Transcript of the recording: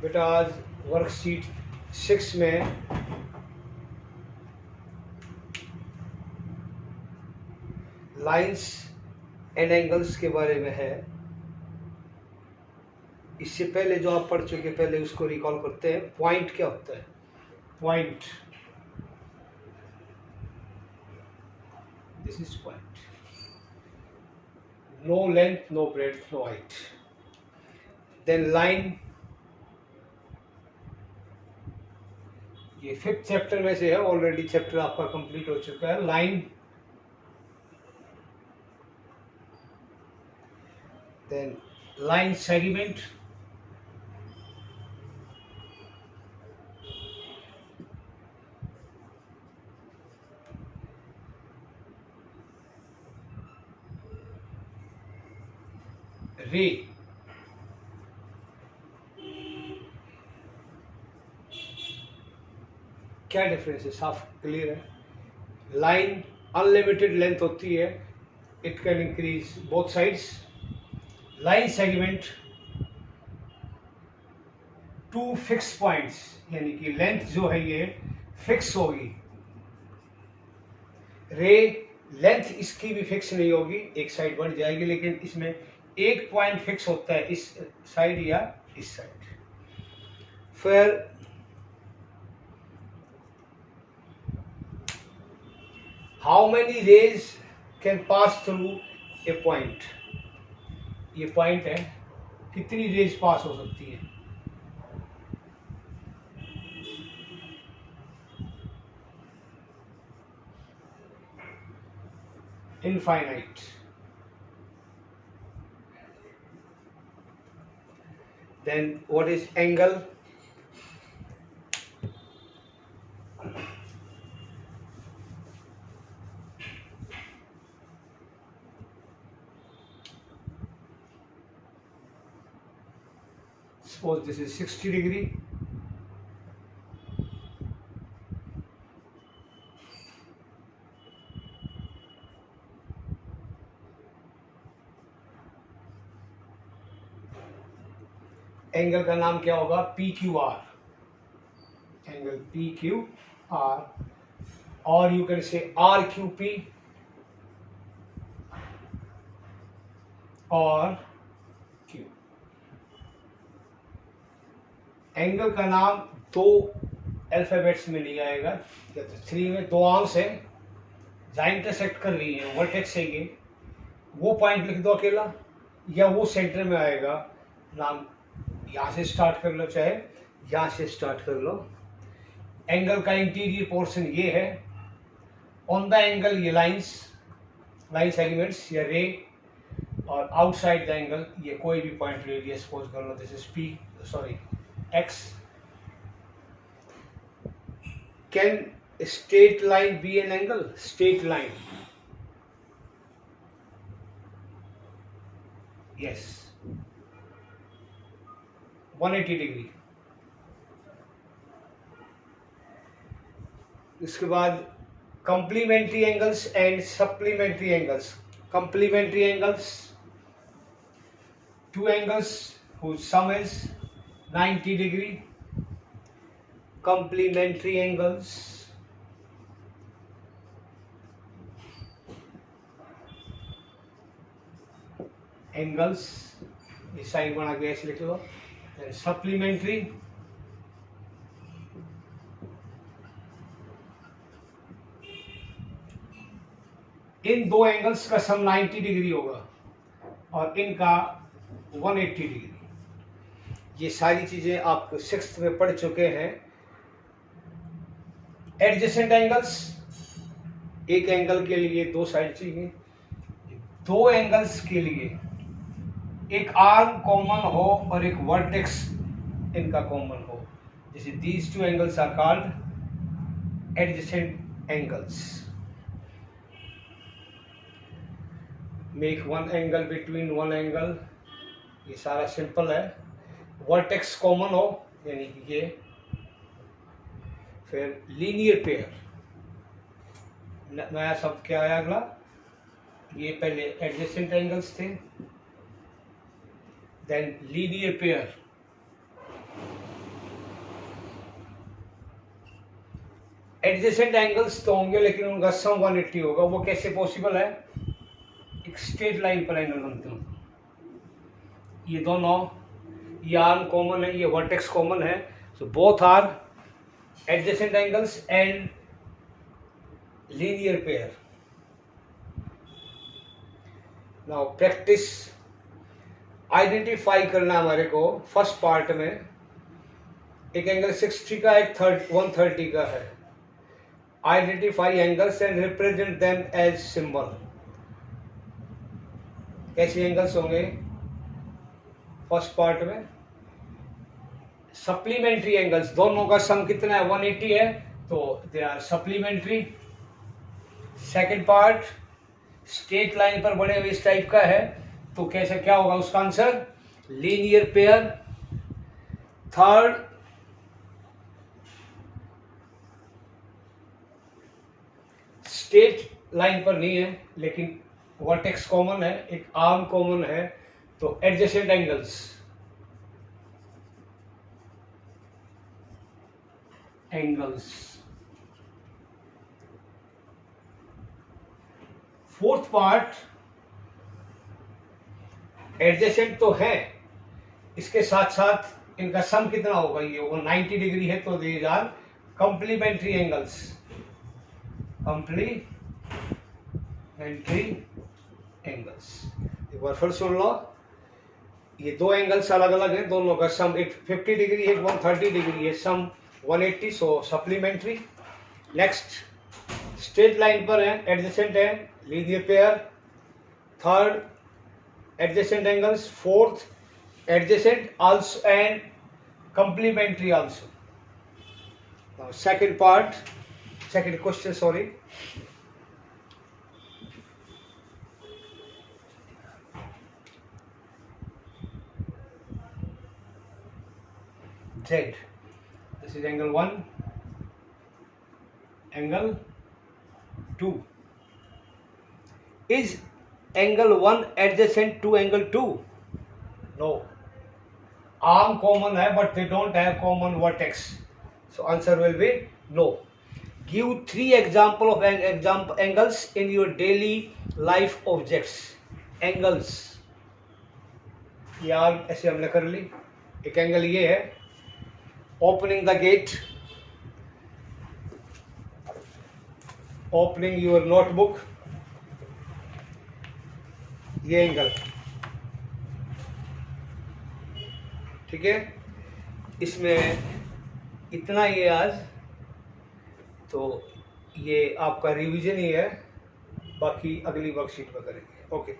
बेटा आज वर्कशीट 6 में लाइंस एंड एंगल्स के बारे में है। इससे पहले जो आप पढ़ चुके पहले उसको रिकॉल करते हैं। पॉइंट क्या होता है? Point, this is point. No length, no breadth, no height. Then line, ये 5th चैप्टर में से है, ऑलरेडी चैप्टर आपका कंप्लीट हो चुका है। लाइन, देन लाइन सेगमेंट, रे, क्या डिफरेंस है? साफ क्लियर है। लाइन अनलिमिटेड लेंथ होती है, it can increase both sides. Line segment two fix points, यानी कि लेंथ जो है ये फिक्स होगी। रे लेंथ इसकी भी फिक्स नहीं होगी, एक साइड बढ़ जाएगी, लेकिन इसमें एक पॉइंट फिक्स होता है, इस साइड या इस साइड। फिर how many rays can pass through a point, ये पॉइंट है, कितनी रेज पास हो सकती है? Infinite. Then what is angle? Suppose this is 60 degree. Angle का नाम क्या होगा? PQR, एंगल PQR, और यू कैन से RQP और Q। एंगल का नाम दो अल्फाबेट्स में नहीं आएगा, या तो 3 में दो आर्म्स है जहाँ इंटरसेक्ट कर रही है वर्टेक्स से, ये वो पॉइंट लिख दो अकेला, या वो सेंटर में आएगा। नाम यहाँ से स्टार्ट कर लो, चाहे यहाँ से स्टार्ट कर लो। एंगल का इंटीरियर पोर्शन ये है, ऑन द एंगल ये लाइंस, लाइन सेगमेंट्स या रे, और आउटसाइड द एंगल ये कोई भी पॉइंट ले लिया, सपोज कर लो this is X। Can straight line be an angle? Straight line, yes, 180 degree. इसके बाद complementary angles and supplementary angles. Complementary angles, two angles whose sum is 90 degree. Complementary angles, angles ये sign बना के ऐसे लिख लो। Supplementary, इन दो angles का सम 90 degree होगा और इनका 180 डिग्री। ये सारी चीजें आप 6th में पढ़ चुके हैं। एडजेसेंट एंगल्स, एक एंगल के लिए दो साइड चाहिए, दो एंगल्स के लिए एक आर्म कॉमन हो और एक वर्टेक्स इनका कॉमन हो, जैसे these two angles are called adjacent angles. Make one angle between one angle, ये सारा सिंपल है। वर्टेक्स कॉमन हो, यानी कि ये। फिर लीनियर पेयर, नया शब्द क्या आया अगला? ये पहले एडजेसेंट एंगल्स थे, then linear pair, adjacent angles तो होंगे लेकिन उनका सम 180 होगा। वो कैसे पॉसिबल है? एक स्ट्रेट लाइन पर एंगल बनते हैं, ये दोनों, ये आर्म कॉमन है, ये वर्टेक्स कॉमन है, so both are adjacent angles and linear pair. Now practice identify करना हमारे को। फर्स्ट पार्ट में एक एंगल 60 का, एक 130 का है। Identify angles and represent them as symbol. कैसे एंगल्स होंगे? फर्स्ट पार्ट में सप्लीमेंट्री एंगल्स, दोनों का सम कितना है? 180 है, तो they are supplementary. Second part straight line पर बने हुए इस टाइप का है, तो कैसे, क्या होगा उसका answer? Linear pair. Third straight line पर नहीं है लेकिन वर्टेक्स कॉमन है, एक आर्म कॉमन है, तो adjacent angles. Fourth part adjacent तो है, इसके साथ साथ इनका सम कितना होगा? ये होगा 90 डिग्री है, तो these are complementary angles. Complementary angles. एक बार फिर सुन लो, ये दो एंगल्स अलग अलग हैं, दोनों का सम, एक 50 डिग्री है, एक 130 डिग्री है, सम 180, सो सप्लीमेंट्री। नेक्स्ट स्ट्रेट लाइन पर है, एडजेसेंट है, linear pair. Third adjacent angles. Fourth adjacent also and complementary also. Second part, second question, sorry. Z. This is angle 1, angle 2. Is angle 1 adjacent to angle 2? No. Arm common है, but they don't have common vertex. So answer will be no. Give 3 example of angles in your daily life objects. Angles. यार ऐसे हमने कर ली। एक angle ये है, opening the gate, opening your notebook, ये angle, ठीक है। इसमें इतना ही है आज, तो ये आपका रिवीजन ही है, बाकी अगली वर्कशीट में करेंगे। ओके।